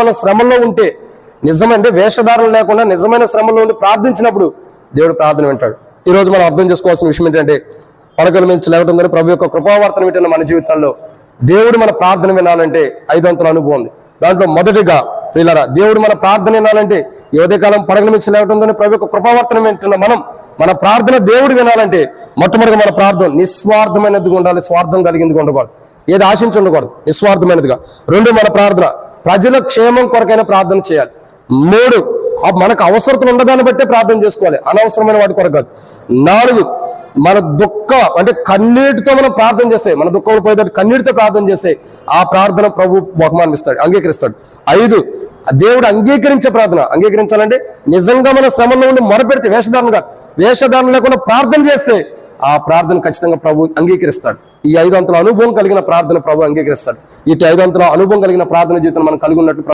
మనం శ్రమల్లో ఉంటే నిజమంటే వేషధారణ లేకుండా నిజమైన శ్రమలో ఉండి ప్రార్థించినప్పుడు దేవుడు ప్రార్థన వింటాడు. ఈరోజు మనం అర్థం చేసుకోవాల్సిన విషయం ఏంటంటే పడకల నుంచి లేవటందని ప్రభు యొక్క కృపావార్తను వింటున్న మన జీవితాల్లో దేవుడు మన ప్రార్థన వినాలంటే 5 అంతల అనుభవం ఉంది. దాంట్లో మొదటిగా ప్రియులారా, దేవుడు మన ప్రార్థన వినాలంటే ఈ ఉదయకాలం పడగల నుంచి లేవటందని ప్రభు యొక్క కృపావార్తను వింటున్న మనం మన ప్రార్థన దేవుడు వినాలంటే మొట్టమొదటిగా మన ప్రార్థన నిస్వార్థమైనదిగా ఉండాలి, స్వార్థం కలిగిందిగా ఉండకూడదు, ఏది ఆశించి ఉండకూడదు, నిస్వార్థమైనదిగా. 2 మన ప్రార్థన ప్రజల క్షేమం కొరకైన ప్రార్థన చేయాలి. 3 మనకు అవసరతలు ఉండదాన్ని బట్టే ప్రార్థన చేసుకోవాలి, అనవసరమైన వాటి కొరకు కాదు. 4 మన అంటే కన్నీటితో మనం ప్రార్థన చేస్తే, మన దుఃఖంలో పోయేటట్టు కన్నీటితో ప్రార్థన చేస్తే ఆ ప్రార్థన ప్రభు బహుమానం ఇస్తాడు, అంగీకరిస్తాడు. 5 దేవుడు అంగీకరించే ప్రార్థన. అంగీకరించాలంటే నిజంగా మన శ్రమంలో ఉండి మొరపెడితే, వేషధారణ కాదు, వేషధారణ లేకుండా ప్రార్థన చేస్తే ఆ ప్రార్థన ఖచ్చితంగా ప్రభు అంగీకరిస్తాడు. ఈ 5 అంతల అనుభవం కలిగిన ప్రార్థన ప్రభు అంగీకరిస్తాడు. ఇటు 5 అంతల అనుభవం కలిగిన ప్రార్థన జీవితం మనం కలిగి ఉన్నట్టు